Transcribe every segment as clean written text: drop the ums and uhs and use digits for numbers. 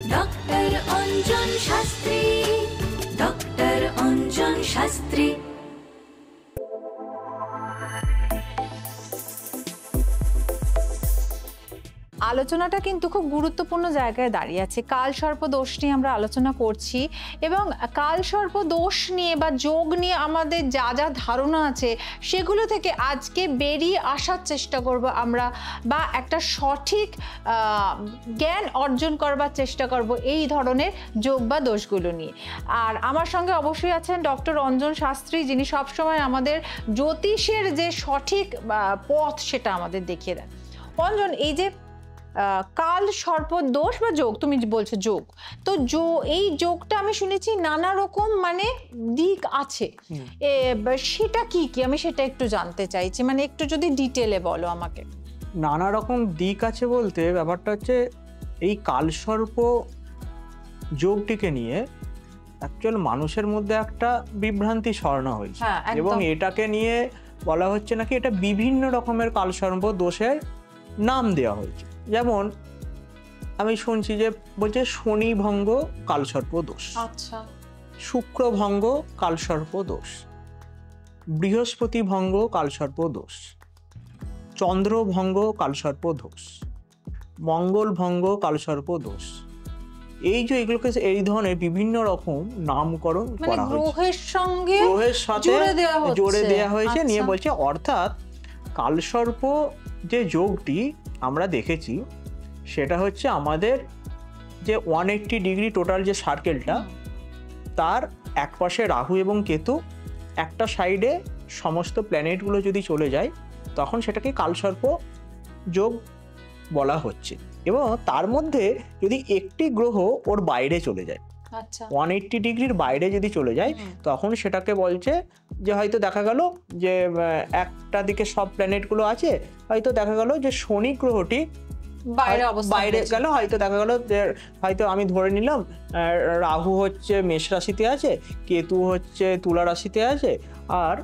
Doctor Anjan Shastri, doctor Anjan Shastri. আলোচনাটা কিন্তু খুব গুরুত্বপূর্ণ জায়গায় দাঁড়িয়ে আছে। কালসর্প দোষ নিয়ে আমরা আলোচনা করছি এবং কালসর্প দোষ নিয়ে বা যোগ নিয়ে আমাদের যা যা ধারণা আছে সেগুলো থেকে আজকে বেরিয়ে আসার চেষ্টা করব আমরা, বা একটা সঠিক জ্ঞান অর্জন করবার চেষ্টা করব এই ধরনের যোগ বা দোষগুলো নিয়ে। আর আমার সঙ্গে অবশ্যই আছেন ডক্টর অঞ্জন শাস্ত্রী, যিনি সবসময় আমাদের জ্যোতিষের যে সঠিক পথ সেটা আমাদের দেখিয়ে দেন। অঞ্জন, এই যে কাল সর্প দোষ বা যোগ, তুমি বলছো যোগ, তো এই যোগটা আমি শুনেছি নানা রকম মানে দিক আছে, সেটা কি কি আমি সেটা একটু জানতে চাইছি, মানে একটু যদি ডিটেলে বলো আমাকে। নানা রকম দিক আছে বলতে ব্যাপারটা হচ্ছে এই কালসর্প যোগটিকে নিয়ে অ্যাকচুয়াল মানুষের মধ্যে একটা বিভ্রান্তি ছড়ানো হয়েছে এবং এটাকে নিয়ে বলা হচ্ছে নাকি এটা বিভিন্ন রকমের কালসর্প দোষের নাম দেওয়া হয়েছে। যেমন আমি শুনছি যে বলছে শনি ভঙ্গ কালসর্প দোষ, আচ্ছা, শুক্র ভঙ্গ কালসর্প দোষ, বৃহস্পতি ভঙ্গ কালসর্প দোষ, চন্দ্র ভঙ্গ কালসর্প দোষ, মঙ্গল ভঙ্গ কালসর্প দোষ। এই যে এগুলোকে এই ধরনের বিভিন্ন রকম নামকরণ করা হয়েছে, গ্রহের সঙ্গে গ্রহের সাথে জোড়ে দেওয়া হয়েছে নিয়ে বলছে, অর্থাৎ কালসর্প যে যোগটি আমরা দেখেছি সেটা হচ্ছে আমাদের যে 180 ডিগ্রি টোটাল যে সার্কেলটা, তার এক পাশে রাহু এবং কেতু, একটা সাইডে সমস্ত প্ল্যানেটগুলো যদি চলে যায় তখন সেটাকে কালসর্প যোগ বলা হচ্ছে। এবং তার মধ্যে যদি একটি গ্রহ ওর বাইরে চলে যায়, 180 ডিগ্রির বাইরে যদি চলে যায়, তখন সেটাকে বলছে যে হয়তো দেখা গেল যে একটা দিকে সব প্ল্যানেটগুলো আছে, হয়তো দেখা গেল যে শনি গ্রহটি বাইরে গেল, হয়তো দেখা গেল যে হয়তো আমি ধরে নিলাম রাহু হচ্ছে মেষ রাশিতে আছে, কেতু হচ্ছে তুলা রাশিতে আছে, আর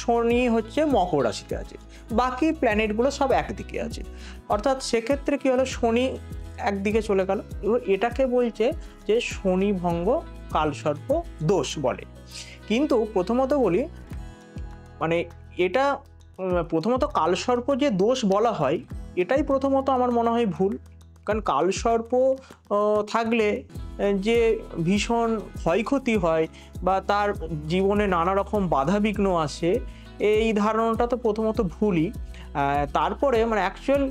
শনি হচ্ছে মকর রাশিতে আছে, বাকি প্ল্যানেটগুলো সব একদিকে আছে। অর্থাৎ সেক্ষেত্রে কি হলো, শনি একদিকে চলে গেল, এবং এটাকে বলছে যে শনি ভঙ্গ কালসর্প দোষ বলে। কিন্তু প্রথমত বলি, মানে এটা প্রথমত কালসর্প যে দোষ বলা হয় এটাই প্রথমত আমার মনে হয় ভুল। কারণ কালসর্প থাকলে যে ভীষণ ক্ষয়ক্ষতি হয় বা তার জীবনে নানা রকম বাধাবিঘ্ন আসে, এই ধারণাটা তো প্রথমত ভুলই। তারপরে মানে অ্যাকচুয়াল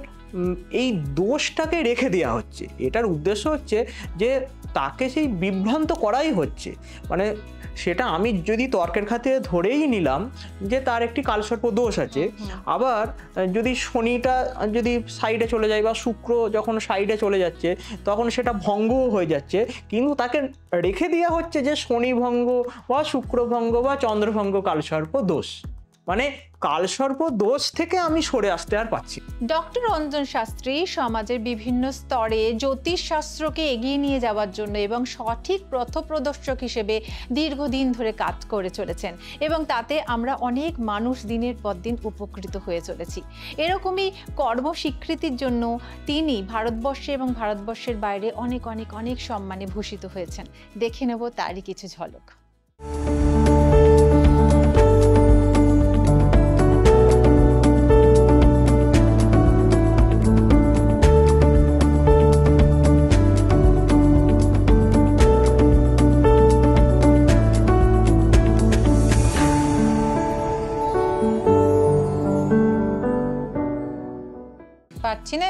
এই দোষটাকে রেখে দেওয়া হচ্ছে, এটার উদ্দেশ্য হচ্ছে যে তাকে সেই বিভ্রান্ত করাই হচ্ছে। মানে সেটা আমি যদি তর্কের খাতিরে ধরেই নিলাম যে তার একটি কালসর্প দোষ আছে, আবার যদি শনিটা যদি সাইডে চলে যায় বা শুক্র যখন সাইডে চলে যাচ্ছে তখন সেটা ভঙ্গও হয়ে যাচ্ছে, কিন্তু তাকে রেখে দেওয়া হচ্ছে যে শনি ভঙ্গ বা শুক্র ভঙ্গ বা চন্দ্রভঙ্গ কালসর্প দোষ। মানে কালসর্প দোষ থেকে আমি সরে আসতে আর পাচ্ছি। ডক্টর অঞ্জন শাস্ত্রী সমাজের বিভিন্ন স্তরে জ্যোতিষ শাস্ত্রকে এগিয়ে নিয়ে যাওয়ার জন্য এবং সঠিক পথপ্রদর্শক হিসেবে দীর্ঘদিন ধরে কাজ করে চলেছেন, এবং তাতে আমরা অনেক মানুষ দিনের পর দিন উপকৃত হয়ে চলেছি। এরকমই কর্মস্বীকৃতির জন্য তিনি ভারতবর্ষে এবং ভারতবর্ষের বাইরে অনেক অনেক অনেক সম্মানে ভূষিত হয়েছেন। দেখে নেব তারই কিছু ঝলক।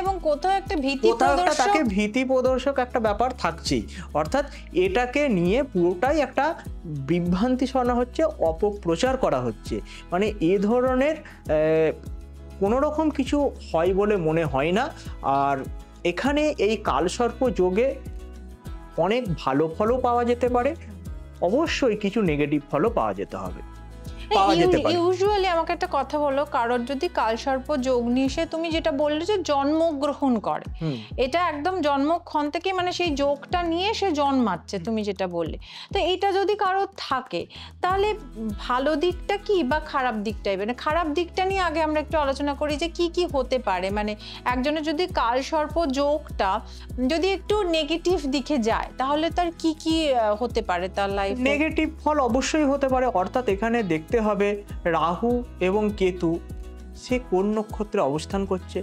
এবং কোথাও একটা ভীতি প্রদর্শক একটা ব্যাপার থাকছেই। অর্থাৎ এটাকে নিয়ে পুরোটাই একটা বিভ্রান্তি ছড়ানো হচ্ছে, অপপ্রচার করা হচ্ছে। মানে এ ধরনের কোনো রকম কিছু হয় বলে মনে হয় না। আর এখানে এই কালসর্প যোগে অনেক ভালো ফলও পাওয়া যেতে পারে, অবশ্যই কিছু নেগেটিভ ফলও পাওয়া যেতে হবে। পাওয়া যেতে পারে। ইউজুয়ালি আমাকে একটা কথা বলো, কারোর যদি কালসর্প যোগ নিয়ে এসে, তুমি যেটা বললে যে জন্মগ্রহণ করে, এটা একদম জন্মক্ষণ থেকে মানে সেই যোগটা নিয়ে সে জন্মাচ্ছে, তুমি যেটা বললে, তো এইটা যদি কারোর থাকে তাহলে ভালো দিকটা কি বা খারাপ দিকটাই, মানে খারাপ দিকটা নিয়ে আগে আমরা একটু আলোচনা করি যে কি কি হতে পারে। মানে একজনের যদি কালসর্প যোগটা যদি একটু নেগেটিভ দিকে যায় তাহলে তার কি কি হতে পারে তার লাইফে? নেগেটিভ ফল অবশ্যই হতে পারে। অর্থাৎ এখানে দেখতে হবে রাহু এবং কেতু সে কোন নক্ষত্রে অবস্থান করছে,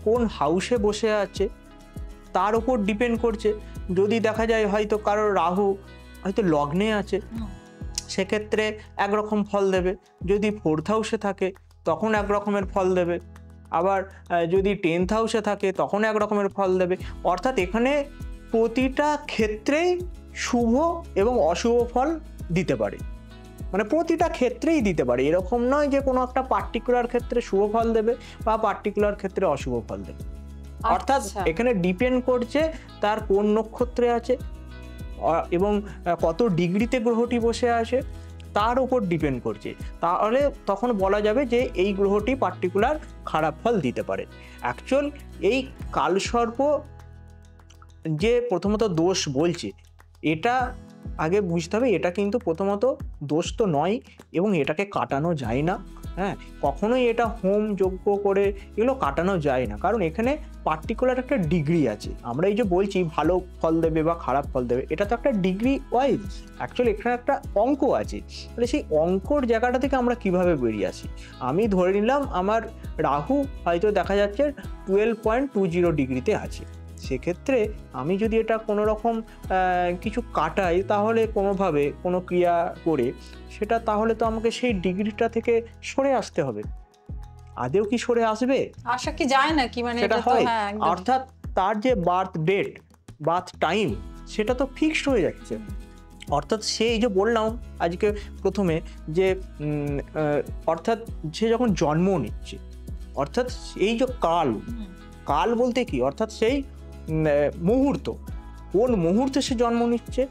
কোন হাউসে বসে আছে, তার উপর ডিপেন্ড করছে। যদি দেখা যায় হয়তো কারোর রাহু হয়তো লগ্নে আছে, সেক্ষেত্রে একরকম ফল দেবে। যদি 4th হাউসে থাকে তখন এক রকমের ফল দেবে, আবার যদি 10th হাউসে থাকে তখন এক রকমের ফল দেবে। অর্থাৎ এখানে প্রতিটা ক্ষেত্রেই শুভ এবং অশুভ ফল দিতে পারে, মানে প্রতিটা ক্ষেত্রেই দিতে পারে। এরকম নয় যে কোনো একটা পার্টিকুলার ক্ষেত্রে শুভ ফল দেবে বা পার্টিকুলার ক্ষেত্রে অশুভ ফল দেবে। অর্থাৎ এখানে ডিপেন্ড করছে তার কোন নক্ষত্রে আছে এবং কত ডিগ্রিতে গ্রহটি বসে আছে তার উপর ডিপেন্ড করছে। তাহলে তখন বলা যাবে যে এই গ্রহটি পার্টিকুলার খারাপ ফল দিতে পারে। অ্যাকচুয়াল এই কালসর্প যে প্রথমত দোষ বলছে, এটা আগে বুঝতে হবে এটা কিন্তু প্রথমত দোষ তো নয় এবং এটাকে কাটানো যায় না। হ্যাঁ, কখনোই এটা হোম যজ্ঞ করে এগুলো কাটানো যায় না, কারণ এখানে পার্টিকুলার একটা ডিগ্রি আছে। আমরা এই যে বলছি ভালো ফল দেবে বা খারাপ ফল দেবে, এটা তো একটা ডিগ্রি ওয়াইজ। অ্যাকচুয়ালি এখানে একটা অঙ্ক আছে, তাহলে সেই অঙ্কর জায়গাটা থেকে আমরা কিভাবে বেরিয়ে আসি। আমি ধরে নিলাম আমার রাহু হয়তো দেখা যাচ্ছে 12.20 ডিগ্রিতে আছে, সেক্ষেত্রে আমি যদি এটা কোনো রকম কিছু কাটাই, তাহলে কোনোভাবে কোনো ক্রিয়া করে সেটা, তাহলে তো আমাকে সেই ডিগ্রিটা থেকে সরে আসতে হবে। আদেও কি সরে আসবে? আশা কি যায় না কি, মানে সেটা হয়। অর্থাৎ তার যে বার্থ ডেট, বার্থ টাইম, সেটা তো ফিক্সড হয়ে যাচ্ছে। অর্থাৎ সে এই যে বললাম আজকে প্রথমে যে অর্থাৎ সে যখন জন্ম নিচ্ছে, অর্থাৎ এই যে কাল বলতে কি, অর্থাৎ সেই মুহূর্ত, কোন মুহূর্তে সে জন্ম নিচ্ছে,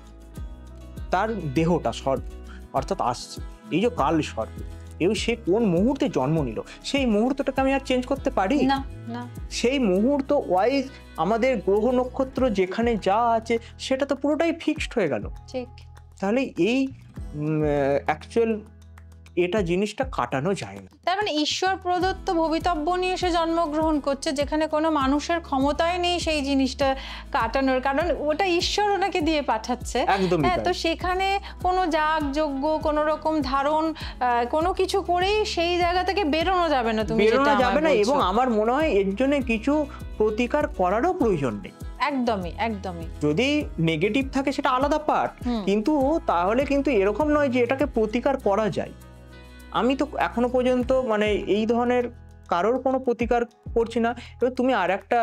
তার দেহটা সর্প অর্থাৎ আসছে, এই যে কাল সর্প, এবং সে কোন মুহূর্তে জন্ম নিল, সেই মুহূর্তটাকে আমি আর চেঞ্জ করতে পারি না। সেই মুহূর্ত ওয়াইজ আমাদের গ্রহ নক্ষত্র যেখানে যা আছে সেটা তো পুরোটাই ফিক্সড হয়ে গেল। ঠিক। তাহলে এই অ্যাকচুয়াল এটা জিনিসটা কাটানো যায় না। তার মানে ঈশ্বর প্রদত্ত ভবিতব্য নিয়ে সে জন্মগ্রহণ করছে, যেখানে কোনো মানুষের ক্ষমতাই নেই সেই জিনিসটা কাটানোর, কারণ ওটা ঈশ্বর ওনাকে দিয়ে পাঠাচ্ছে। একদমই তো সেখানে কোনো যাগ যজ্ঞ, কোনো রকম ধারণ, কোনো কিছু করেই সেই জায়গা থেকে বেরোনো যাবে না, তুমি বেরোনো যাবে না। এবং আমার মনে হয় এর জন্য কিছু প্রতিকার করারও প্রয়োজন নেই। একদমই। যদি নেগেটিভ থাকে সেটা আলাদা পার্ট, কিন্তু তাহলে কিন্তু এরকম নয় যে এটাকে প্রতিকার করা যায়। আমি তো এখনো পর্যন্ত মানে এই ধরনের কারোর কোনো প্রতিকার করছি না। এবার তুমি আর একটা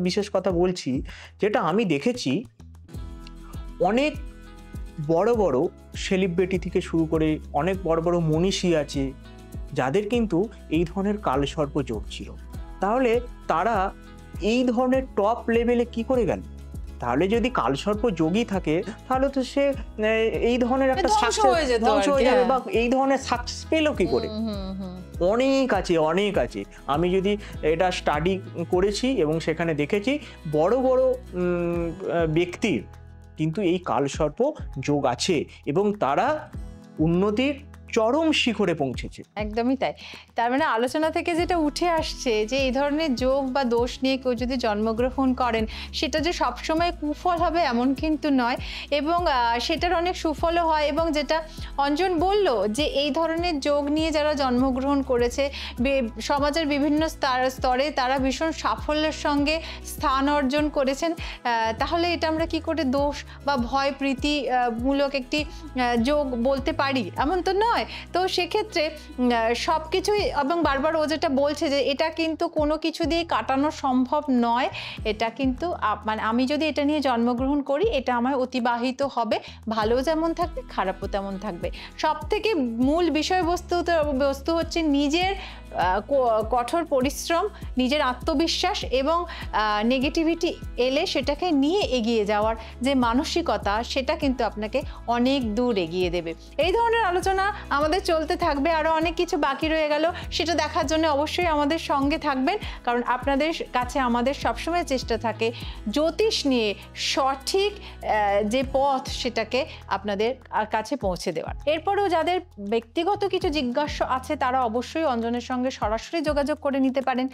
বিশেষ কথা বলছি, যেটা আমি দেখেছি অনেক বড় বড় সেলিব্রিটি থেকে শুরু করে অনেক বড় বড় মনীষী আছে যাদের কিন্তু এই ধরনের কালসর্প যোগ ছিল। তাহলে তারা এই ধরনের টপ লেভেলে কি করে গেল? তাহলে যদি কালসর্প যোগী থাকে তাহলে তো সে এই ধরনের একটা ধ্বংস হয়ে যাবে, বা এই ধরনের সাকসেস পেল কি করে? অনেক আছে। আমি যদি এটা স্টাডি করেছি এবং সেখানে দেখেছি বড় বড় ব্যক্তির কিন্তু এই কালসর্প যোগ আছে এবং তারা উন্নতির চরম শিখরে পৌঁছেছে। একদমই তাই। তার মানে আলোচনা থেকে যেটা উঠে আসছে যে এই ধরনের যোগ বা দোষ নিয়ে কেউ যদি জন্মগ্রহণ করেন, সেটা যে সবসময় কুফল হবে এমন কিন্তু নয়, এবং সেটার অনেক সুফলও হয়। এবং যেটা অঞ্জন বলল যে এই ধরনের যোগ নিয়ে যারা জন্মগ্রহণ করেছে সমাজের বিভিন্ন স্তরে তারা ভীষণ সাফল্যের সঙ্গে স্থান অর্জন করেছেন, তাহলে এটা আমরা কি করে দোষ বা ভয় প্রীতি মূলক একটি যোগ বলতে পারি? এমন তো নয়। তো সেক্ষেত্রে সব কিছুই, এবং বারবার ও যেটা বলছে যে এটা কিন্তু কোনো কিছু দিয়ে কাটানো সম্ভব নয়, এটা কিন্তু মানে আমি যদি এটা নিয়ে জন্মগ্রহণ করি এটা আমার অতিবাহিত হবে, ভালো যেমন থাকবে খারাপও তেমন থাকবে। সব থেকে মূল বিষয়বস্তু হচ্ছে নিজের কঠোর পরিশ্রম, নিজের আত্মবিশ্বাস এবং নেগেটিভিটি এলে সেটাকে নিয়ে এগিয়ে যাওয়ার যে মানসিকতা, সেটা কিন্তু আপনাকে অনেক দূর এগিয়ে দেবে। এই ধরনের আলোচনা আমাদের চলতে থাকবে, আরও অনেক কিছু বাকি রয়ে গেল, সেটা দেখার জন্য অবশ্যই আমাদের সঙ্গে থাকবেন, কারণ আপনাদের কাছে আমাদের সবসময় চেষ্টা থাকে জ্যোতিষ নিয়ে সঠিক যে পথ সেটাকে আপনাদের কাছে পৌঁছে দেওয়ার। এরপরেও যাদের ব্যক্তিগত কিছু জিজ্ঞাসা আছে তারা অবশ্যই অঞ্জনের সঙ্গে সরাসরি যোগাযোগ করে নিতে পারেন।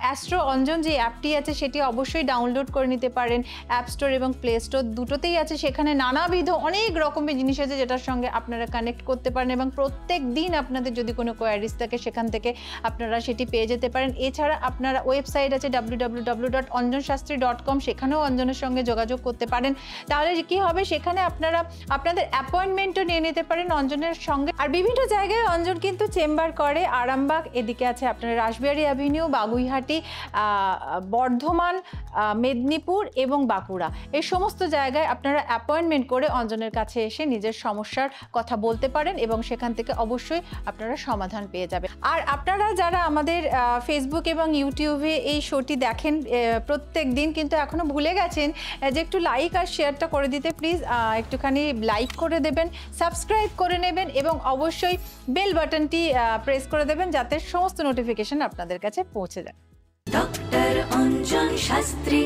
অ্যাস্ট্রো অঞ্জন যে অ্যাপটি আছে সেটি অবশ্যই ডাউনলোড করে নিতে পারেন। অ্যাপ স্টোর এবং প্লে স্টোর দুটোতেই আছে, সেখানে নানাবিধ অনেক রকমের জিনিস আছে যেটার সঙ্গে আপনারা কানেক্ট করতে পারেন এবং প্রত্যেক দিন আপনাদের যদি কোনো কোয়ারিজ থাকে সেখান থেকে আপনারা সেটি পেয়ে যেতে পারেন। এছাড়া আপনারা ওয়েবসাইট আছে www.anjanshastri.com, সেখানেও অঞ্জনের সঙ্গে যোগাযোগ করতে পারেন। তাহলে কি হবে, সেখানে আপনারা আপনাদের অ্যাপয়েন্টমেন্টও নিয়ে নিতে পারেন অঞ্জনের সঙ্গে। আর বিভিন্ন জায়গায় অঞ্জন কিন্তু চেম্বার করে, আরামবাগ, এদিকে আছে আপনার রাসবিহারী অ্যাভিনিউ, বাগুইহাটি, বর্ধমান, মেদিনীপুর এবং বাঁকুড়া, এই সমস্ত জায়গায় আপনারা অ্যাপয়েন্টমেন্ট করে অঞ্জনের কাছে এসে নিজের সমস্যার কথা বলতে পারেন এবং সেখান থেকে অবশ্যই আপনারা সমাধান পেয়ে যাবেন। আর আপনারা যারা আমাদের ফেসবুক এবং ইউটিউবে এই শোটি দেখেন প্রত্যেক দিন, কিন্তু এখনো ভুলে গেছেন যে একটু লাইক আর শেয়ারটা করে দিতে, প্লিজ একটুখানি লাইক করে দেবেন, সাবস্ক্রাইব করে নেবেন এবং অবশ্যই বেল বাটনটি প্রেস করে দেবেন যাতে সমস্ত নোটিফিকেশন আপনাদের কাছে পৌঁছে যায়। ডক্টর অঞ্জন শাস্ত্রী।